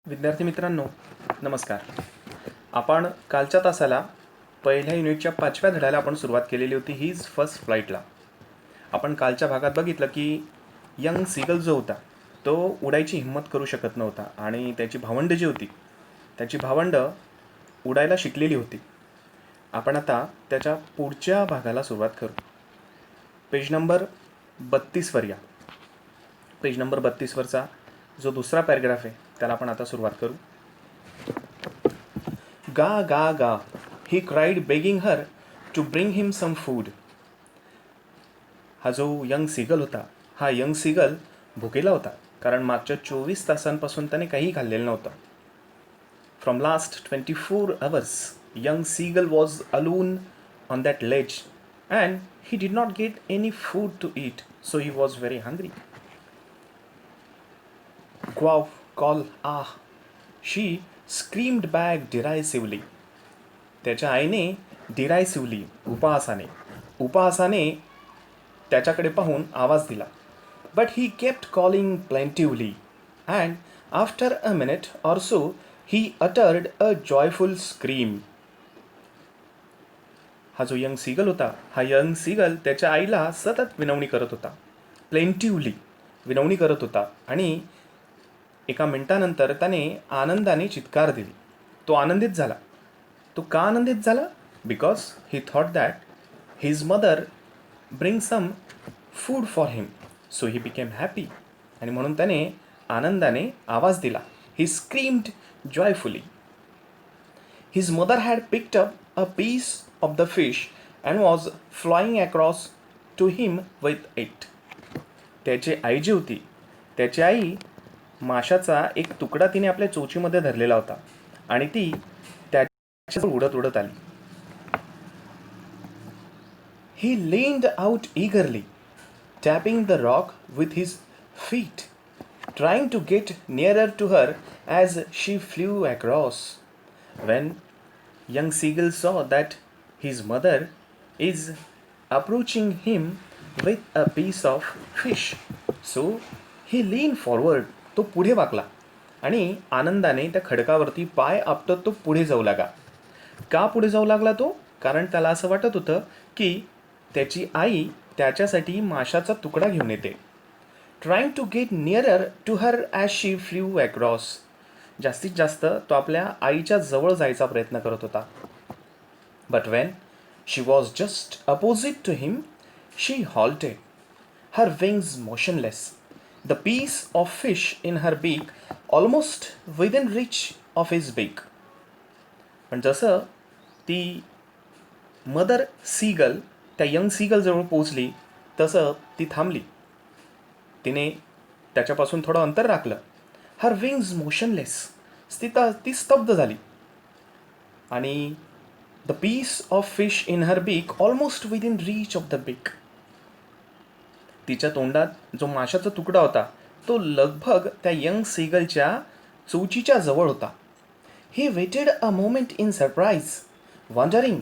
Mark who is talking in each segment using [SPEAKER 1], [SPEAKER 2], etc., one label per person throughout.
[SPEAKER 1] विद्यार्थी मित्रांनो, नमस्कार. आपण कालच्या तासाला पहिल्या युनिटच्या 5व्या धड्याला आपण सुरुवात केलेली होती हीज फर्स्ट फ्लाईटला. आपण कालच्या भागात बघितलं की यंग सीगल जो होता तो उडायची हिंमत करू शकत नव्हता आणि त्याची भावंडं जी होती त्याची भावंडं उडायला शिकलेली होती. आपण आता त्याच्या पुढच्या भागाला सुरुवात करू. पेज नंबर 32वर या. पेज नंबर 32वरचा जो दुसरा पॅराग्राफ आहे त्याला आपण आता सुरुवात करू. गा गा गा he cried begging her to bring him some food. हा जो यंग सीगल होता हा यंग सीगल भुकेला होता कारण मागच्या 24 तासांपासून त्याने काही खाल्लेलं नव्हतं. From last 24 hours young seagull was alone on that ledge and he did not get any food to eat, so he was very hungry. Quaw, call, ah, she screamed back derisively. त्याच्या आईने डिरायसिवली उपहासाने त्याच्याकडे पाहून आवाज दिला. But he kept calling plaintively and after a minute or so he uttered a joyful scream. हा जो young seagull होता हा यंग सीगल त्याच्या आईला सतत विनवणी करत होता. प्लेंटिवली विनवणी करत होता आणि एका मिनिटानंतर त्याने आनंदाने चित्कार दिली. तो आनंदित झाला. तो का आनंदित झाला? Because he thought that his mother bring some food for him, so he became happy. आणि म्हणून त्याने आनंदाने आवाज दिला. He screamed joyfully. His mother had picked up a piece of the fish and was flying across to him with it. त्याची आई जी होती त्याची आई माशाचा एक तुकडा तिने आपल्या चोचीमध्ये धरलेला होता आणि ती त्याच्या उडत उडत आली. He leaned out eagerly, tapping the rock with his feet, trying to get nearer to her as she flew across. When young seagull saw that his mother is approaching him with a piece of fish, so he leaned forward. तो पुढे वाकला आणि आनंदाने त्या खडकावरती पाय आपटत तो पुढे जाऊ लागला. का पुढे जाऊ लागला तो? कारण त्याला असं वाटत होतं की त्याची आई त्याच्यासाठी माशाचा तुकडा घेऊन येते. Trying to get nearer to her as she flew across. जास्तीत जास्त तो आपल्या आईच्या जवळ जायचा प्रयत्न करत होता. But when she was just opposite to him she halted, her wings motionless, the piece of fish in her beak almost within reach of his beak. पण जसं ती मदर सीगल त्या यंग सीगलजवळ पोचली तसं ती थांबली. तिने त्याच्यापासून थोडं अंतर राखलं. Her wings motionless. ती स्तब्ध झाली आणि the piece of fish in her beak almost within reach of the beak. तिच्या तोंडात जो माशाचा तुकडा होता तो लगभग त्या यंग सीगलच्या चोचीच्या जवळ होता. He waited a moment in surprise, wondering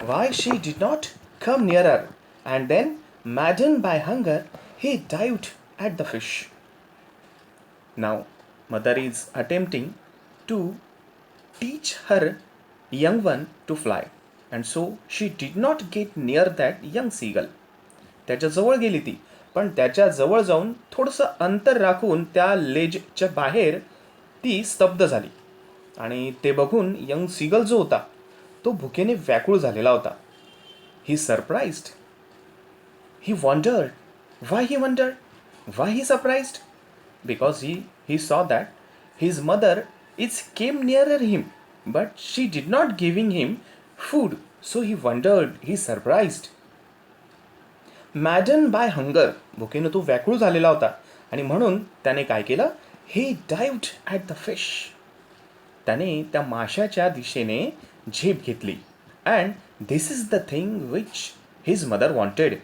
[SPEAKER 1] why she did not come nearer, and then, maddened by hunger, he dived at the fish. Now, mother is attempting to teach her young one to fly, and so she did not get near that young seagull. त्याच्या जवळ गेली ती, पण त्याच्या जवळ जाऊन थोडंसं अंतर राखून त्या लेजच्या बाहेर ती स्तब्ध झाली. आणि ते बघून यंग सीगल जो होता तो भुकेने व्याकुळ झालेला होता. He surprised. He wondered. Why he wondered? Why he surprised? Because he saw that his mother is came nearer him but she did not giving him food, so he wondered, he surprised. Maddened by hunger. भुकेनं तो व्याकुळ झालेला होता आणि म्हणून त्याने काय केलं? He dived at the fish. त्याने त्या माशाच्या दिशेने झेप घेतली. And this is the thing which his mother wanted.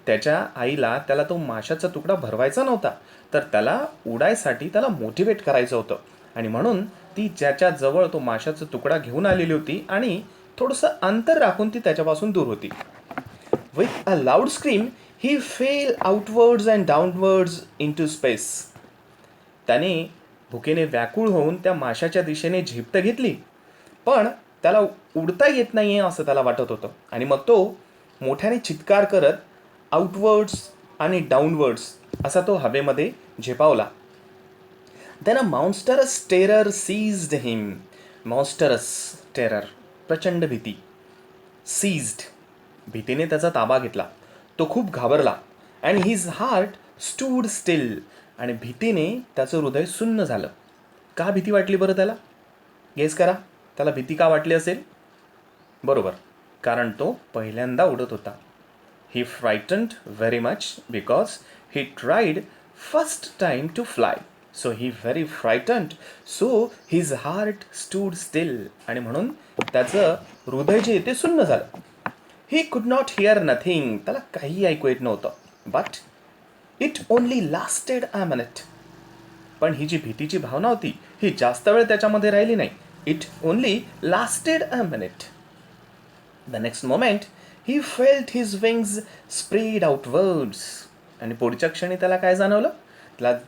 [SPEAKER 1] त्याच्या आईला त्याला तो माशाचा तुकडा भरवायचा नव्हता, तर त्याला उडायसाठी त्याला मोटिवेट करायचं होतं. आणि म्हणून ती ज्याच्याजवळ तो माशाचा तुकडा घेऊन आलेली होती आणि थोडंसं अंतर राखून ती त्याच्यापासून दूर होती. With a loud scream he fell outwards and downwards into space. त्याने भुकेने व्याकुळ होऊन त्या माशाच्या दिशेने झेपत घेतली, पण त्याला उडता येत नाहीये असं त्याला वाटत होतं. आणि मग तो मोठ्याने चित्कार करत आउटवर्ड्स आणि डाऊनवर्ड्स असा तो हवेमध्ये झेपावला. Then a monstrous terror seized him. Monstrous terror. प्रचंड भीती. Seized. भीतीने त्याचा ताबा घेतला. तो खूप घाबरला. And his heart stood still. आणि भीतीने त्याचं हृदय सुन्न झालं. का भीती वाटली बरं त्याला? गेस करा. त्याला भीती का वाटली असेल? बरोबर. कारण तो पहिल्यांदा उडत होता. He frightened very much because he tried first time to fly. So he very frightened. So his heart stood still. आणि म्हणून त्याचं हृदय जे ते सुन्न झालं. He could not hear nothing. त्याला काही ऐकू येत नव्हतं. But it only lasted a minute. पण ही जी भीतीची भावना होती ही जास्त वेळ त्याच्यामध्ये राहिली नाही. It only lasted a minute. The next moment, he felt his wings spread outwards. आणि पुढच्या क्षणी त्याला काय जाणवलं?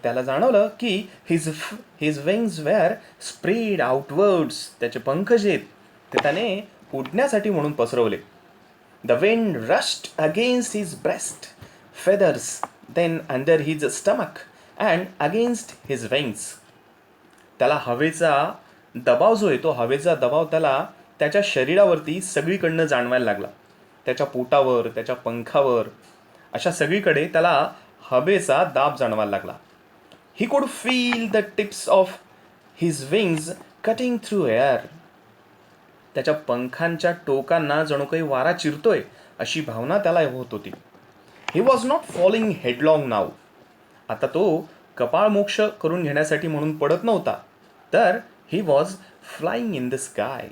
[SPEAKER 1] त्याला जाणवलं की his wings were spread outwards. त्याचे पंख जे आहेत ते त्याने उडण्यासाठी म्हणून पसरवले. The wind rushed against his breast, feathers, then under his stomach and against his wings. त्याला हवेचा दबाव जो आहे तो हवेचा दबाव त्याला त्याच्या शरीरावरती सगळीकडनं जाणवायला लागला. त्याच्या पोटावर, त्याच्या पंखावर, अशा सगळीकडे त्याला हवेचा दाब जाणवायला लागला. He could feel the tips of his wings cutting through air. त्याच्या पंखांच्या टोकांना जणू काही वारा चिरतोय अशी भावना त्याला होत होती. He was not falling headlong now. आता तो कपाळमोक्ष करून घेण्यासाठी म्हणून पडत नव्हता, तर he was flying in the sky.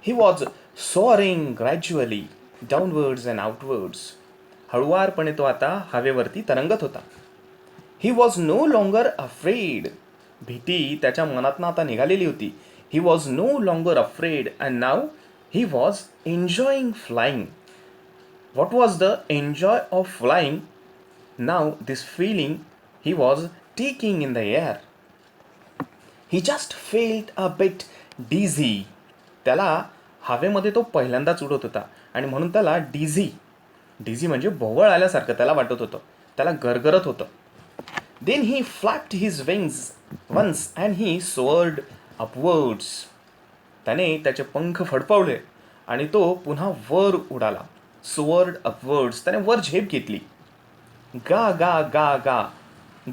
[SPEAKER 1] He was soaring gradually downwards and outwards. हळुवारपणे तो आता हवेवरती तरंगत होता. He was no longer afraid. भीती त्याच्या मनातनं आता निघालेली होती. He was no longer afraid and now he was enjoying flying. What was the enjoy of flying? Now this feeling he was taking in the air. He just felt a bit dizzy. त्याला हवेमध्ये तो पहिल्यांदाच उडत होता आणि म्हणून त्याला डिझी म्हणजे भोवळ आल्यासारखं त्याला वाटत होतं. त्याला गरगरत होतं. Then he flapped his wings once and he soared upwards. त्याने त्याचे पंख फडफडले आणि तो पुन्हा वर उडाला. Soared upwards. त्याने वर झेप घेतली. गा गा गा गा,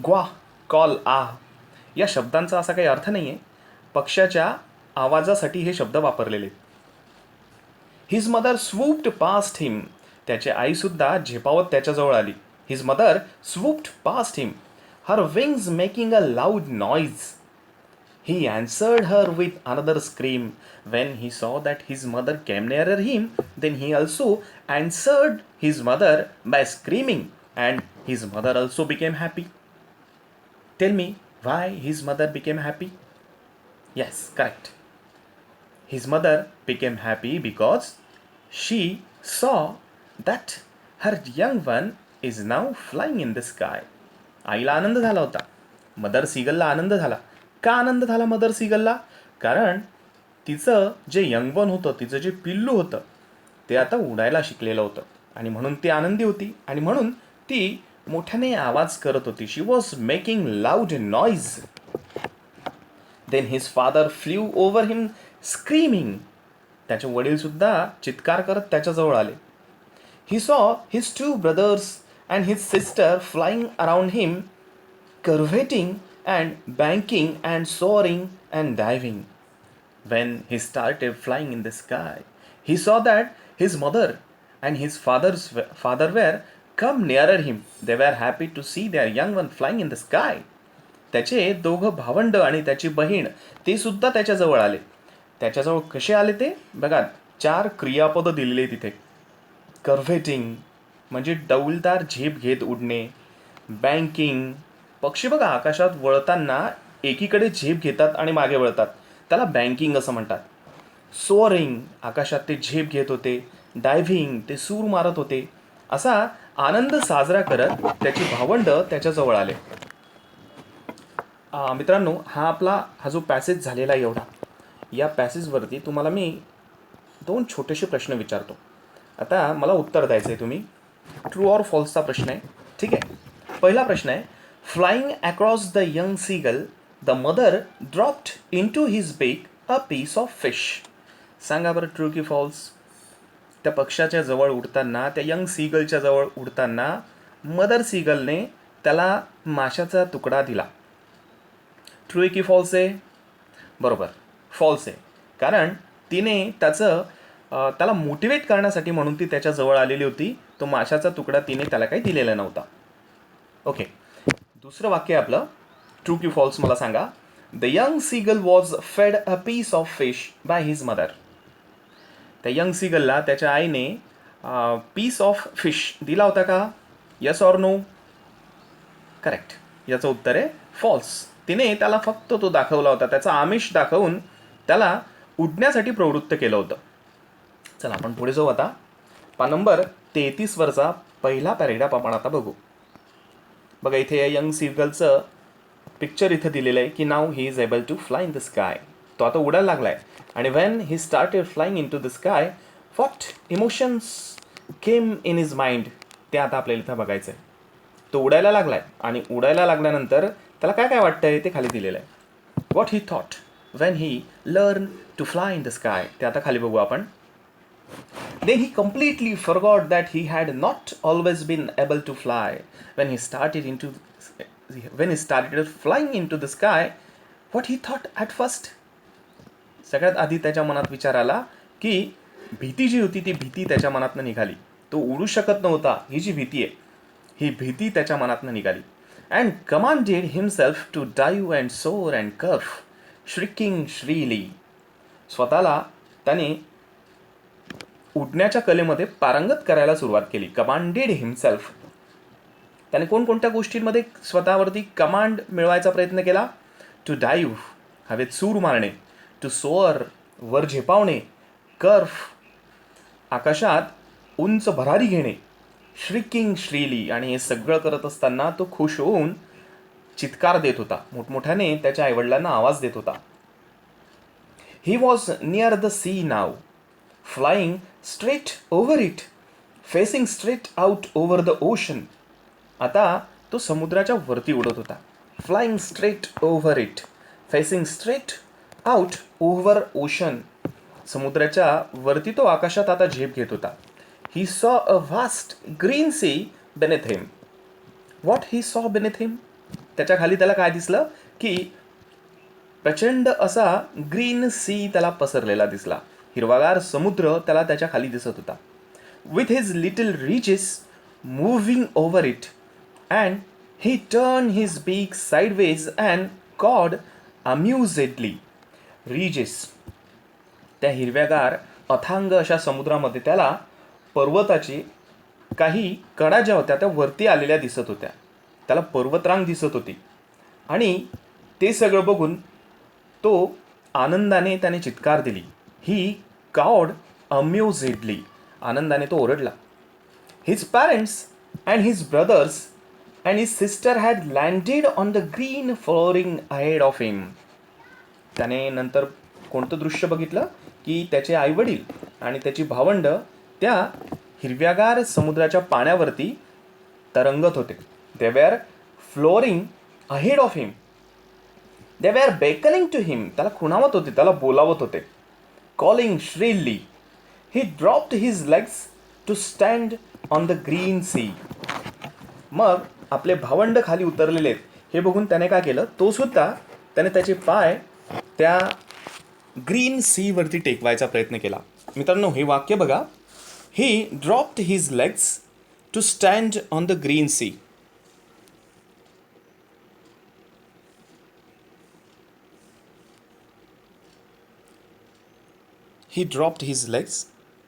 [SPEAKER 1] ग्वा कॉल आ या शब्दांचा असा काही अर्थ नाहीये. पक्ष्याच्या आवाजासाठी हे शब्द वापरलेले. His mother swooped past him. त्याची आई सुद्धा झेपावत त्याच्याजवळ आली. His mother swooped past him, her wings making a loud noise. He answered her with another scream. When he saw that his mother came nearer him, then he also answered his mother by screaming, and his mother also became happy. Tell me why his mother became happy? Yes, correct. His mother became happy because she saw that her young one is now flying in the sky. आईला आनंद झाला होता. Mother सीगलला आनंद झाला. का आनंद झाला mother सीगलला? कारण तिचं जे young one होतं, तिचं जे पिल्लू होतं ते आता उडायला शिकलेलं होतं आणि म्हणून ती आनंदी होती आणि म्हणून ती मोठ्याने आवाज करत होती. She was making loud noise. Then his father flew over him screaming. त्याचे वडील सुद्धा चित्कार करत त्याच्याजवळ आले. He saw his two brothers and his sister flying around him, curveting and banking and soaring and diving. When he started flying in the sky, he saw that his mother and his father were come nearer him. They were happy to see their young one flying in the sky. त्याचे दोघं भावंड आणि त्याची बहीण ते सुद्धा त्याच्याजवळ आले. त्याच्याजवळ कसे आले ते बघा. 4 क्रियापदं दिलेली तिथे. कर्व्हेटिंग म्हणजे डौलदार झेप घेत उडणे. बँकिंग, पक्षी बघा आकाशात वळताना एकीकडे झेप घेतात आणि मागे वळतात, त्याला बँकिंग असं म्हणतात. सोअरिंग, आकाशात ते झेप घेत होते. डायव्हिंग, ते सूर मारत होते. असा आनंद साजरा करत त्याची भावंड त्याच्याजवळ आले. मित्रांनो, हा जो पॅसेज झालेला आहे एवढा, या पॅसेजवरती तुम्हाला मी 2 छोटेसे प्रश्न विचारतो. आता मला उत्तर द्यायचं आहे. तुम्ही ट्रू ऑर फॉल्सचा प्रश्न आहे. ठीक आहे. पहिला प्रश्न आहे, flying across the young seagull the mother dropped into his beak a piece of fish. सांगा बरं, ट्रू की फॉल्स? त्या पक्षाच्या जवळ उडताना, त्या यंग सीगलच्या जवळ उडताना मदर सीगलने त्याला माशाचा तुकडा दिला. ट्रू आहे की फॉल्स आहे? बरोबर, फॉल्स आहे. कारण तिने त्याला मोटिवेट करण्यासाठी म्हणून ती त्याच्याजवळ आलेली होती. तो माशाचा तुकडा तिने त्याला काही दिलेला नव्हता. ओके. दुसरं वाक्य आहे आपलं, ट्रू की फॉल्स मला सांगा. The young seagull was fed a piece of fish by his mother. त्या यंग सीगलला त्याच्या आईने पीस ऑफ फिश दिला होता का? Yes or no? करेक्ट. याचं उत्तर आहे फॉल्स. तिने त्याला फक्त तो दाखवला होता, त्याचा आमिष दाखवून त्याला उडण्यासाठी प्रवृत्त केलं होतं. चला आपण पुढे जाऊ. आता नंबर 33 वरचा पहिला पॅरेग्राफ आपण आता बघू. बघा, इथे या यंग सीगलचं पिक्चर इथं दिलेलं आहे की now he is able to fly in the sky. तो आता उडायला लागलाय. आणि when he started flying into the sky, what emotions came in his mind, ते आता आपल्याला इथं बघायचं आहे. तो उडायला लागलाय आणि उडायला लागल्यानंतर त्याला काय काय वाटतंय ते खाली दिलेलं आहे. What he thought when he learn to fly in the sky, ते आता खाली बघू आपण. Then he completely forgot that he had not always been able to fly. When he started flying into the sky, what he thought at first? सगळ्यात आधी त्याच्या मनात विचार आला की भीती जी होती ती भीती त्याच्या मनातनं निघाली. तो उडू शकत नव्हता, ही जी भीती आहे, ही भीती त्याच्या मनातनं निघाली. And commanded himself to dive and soar and curve, shrieking shrilly. स्वतःला त्याने उडण्याच्या कलेमध्ये पारंगत करायला सुरुवात केली. Commanded himself. त्याने कोणकोणत्या गोष्टींमध्ये स्वतःवरती कमांड मिळवायचा प्रयत्न केला? टू डाईव्ह, हवेत सूर मारणे. टू सोअर, वर झेपावणे. कर्फ, आकाशात उंच भरारी घेणे. श्रिकिंग श्रीली, आणि हे सगळं करत असताना तो खुश होऊन चित्कार देत होता, मोठमोठ्याने त्याच्या आईवडिलांना आवाज देत होता. He was near the sea now, flying straight over it, facing straight out over the ocean. आता तो समुद्राच्या वरती उडत होता. Flying straight over it, facing straight out over ocean. समुद्राच्या वरती तो आकाशात आता झेप घेत होता. He saw a vast green sea beneath him. What he saw beneath him? त्याच्या खाली त्याला काय दिसलं की प्रचंड असा ग्रीन सी त्याला पसरलेला दिसला. हिरवागार समुद्र त्याला त्याच्या खाली दिसत होता. With his little ridges moving over it, and he turn his बीक साईडवेज अँड कॉड अम्युझेडली. रिजेस, त्या हिरव्यागार अथांग अशा समुद्रामध्ये त्याला पर्वताची काही कडा ज्या होत्या त्या वरती आलेल्या दिसत होत्या. त्याला पर्वतरांग दिसत होती आणि ते सगळं बघून तो आनंदाने त्याने चित्कार दिली. ही cawed amusedly. आनंदाने तो ओरडला. His parents and his brothers and his sister had landed on the green flooring ahead of him. त्याने नंतर कोणतं दृश्य बघितलं की त्याचे आईवडील आणि त्याची भावंड त्या हिरव्यागार समुद्राच्या पाण्यावरती तरंगत होते. They were flooring ahead of him. They were beckoning to him. त्याला खुणावत होते, त्याला बोलावत होते. Calling shrilly, he dropped his legs to stand on the green sea. मग आपले भावंड खाली उतरलेले आहेत हे बघून त्याने काय केलं, तो सुद्धा त्याने त्याचे पाय त्या ग्रीन सी वरती टेकवायचा प्रयत्न केला. मित्रांनो, हे वाक्य बघा. He dropped his legs to stand on the green sea. He dropped his legs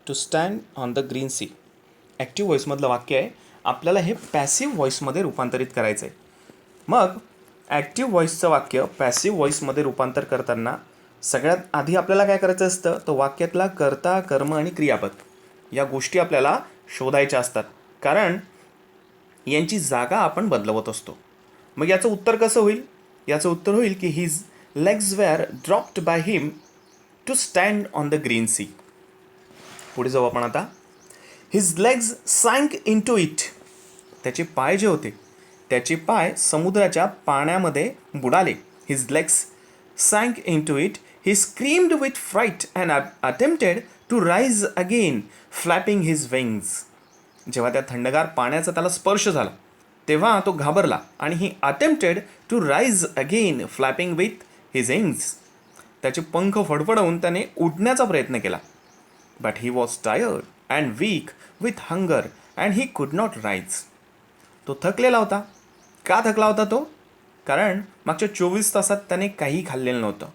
[SPEAKER 1] to stand on the green sea. Active व्हॉईसमधलं वाक्य आहे. आपल्याला हे पॅसिव्ह व्हॉईसमध्ये रूपांतरित करायचं आहे. मग ॲक्टिव्ह व्हॉईसचं वाक्य पॅसिव्ह व्हॉईसमध्ये रूपांतर करताना सगळ्यात आधी आपल्याला काय करायचं असतं, तर वाक्यातला कर्ता, कर्म आणि क्रियापद या गोष्टी आपल्याला शोधायच्या असतात. कारण यांची जागा आपण बदलवत असतो. मग याचं उत्तर कसं होईल, याचं उत्तर होईल की his legs were dropped by him to stand on the green sea. पुढे जाऊ आपण आता. His legs sank into it. त्याचे पाय जे होते त्याचे पाय समुद्राच्या पाण्यामध्ये बुडाले. His legs sank into it. He screamed with fright and attempted to rise again flapping his wings. जेव्हा त्या थंडगार पाण्याचा त्याला स्पर्श झाला तेव्हा तो घाबरला आणि he attempted to rise again flapping with his wings. त्याचे पंख फडफडवून त्याने उडण्याचा प्रयत्न केला. But he was tired and weak with hunger and he could not rise. तो थकलेला होता. का थकला होता तो? कारण मागच्या 24 तासात त्याने काही खाल्लेलं नव्हतं.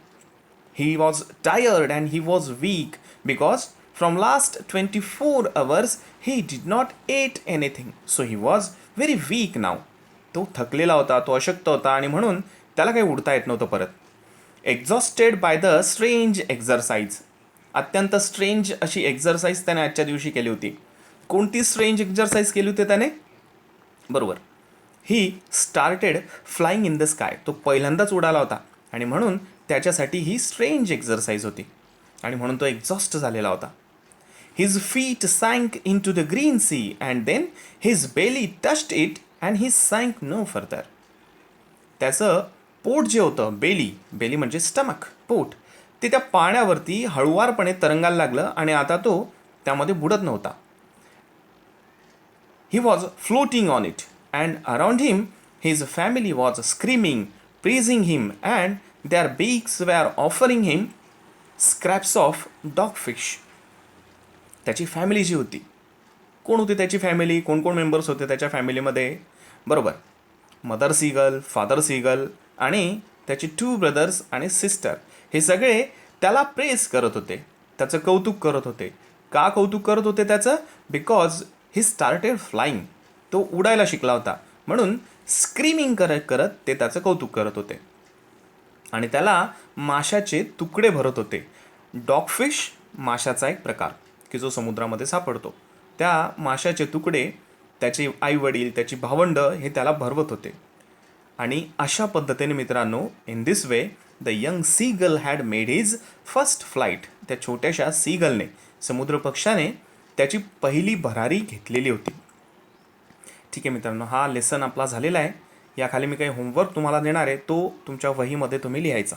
[SPEAKER 1] He was tired and he was weak because from last 24 hours he did not eat anything. So he was very weak now. तो थकलेला होता, तो अशक्त होता आणि म्हणून त्याला काही उडता येत नव्हतं परत. Exhausted by the strange exercise. अत्यंत स्ट्रेंज अशी एक्झरसाइज त्याने आजच्या दिवशी केली होती. कोणती स्ट्रेंज एक्झरसाइज केली होती त्याने? बरोबर, ही started flying in the sky. तो पहिल्यांदाच उडाला होता आणि म्हणून त्याच्यासाठी ही स्ट्रेंज एक्झरसाइज होती आणि म्हणून तो एक्झॉस्ट झालेला होता. His feet sank into the green sea and then his belly touched it and he sank no further. त्याचं पोट जे होतं, बेली म्हणजे स्टमक, पोट, ते त्या पाण्यावरती हळुवारपणे तरंगायला लागलं आणि आता तो त्यामध्ये बुडत नव्हता. He was floating on it and around him his family was screaming, praising him and their beaks were offering him scraps of dog fish. त्याची फॅमिली जी होती, कोण होती त्याची फॅमिली? कोण कोण मेंबर्स होते त्याच्या फॅमिलीमध्ये? बरोबर, मदर सीगल, फादर सीगल आणि त्याचे 2 ब्रदर्स आणि सिस्टर. हे सगळे त्याला प्रेस करत होते, त्याचं कौतुक करत होते. का कौतुक करत होते त्याचं? Because he started flying. तो उडायला शिकला होता म्हणून स्क्रीमिंग करत करत ते त्याचं कौतुक करत होते आणि त्याला माशाचे तुकडे भरत होते. डॉगफिश माशाचा एक प्रकार की जो समुद्रामध्ये सापडतो. त्या माशाचे तुकडे त्याचे आईवडील, त्याची भावंडं हे त्याला भरवत होते. आणि अशा पद्धतीने मित्रांनो, in this way the young seagull had made his first flight. त्या छोट्याशा सीगलने, समुद्र पक्षाने त्याची पहिली भरारी घेतलेली होती. ठीक आहे मित्रांनो, हा लेसन आपला झालेला आहे. याखाली मी काही होमवर्क तुम्हाला देणार आहे, तो तुमच्या वहीमध्ये तुम्ही लिहायचा.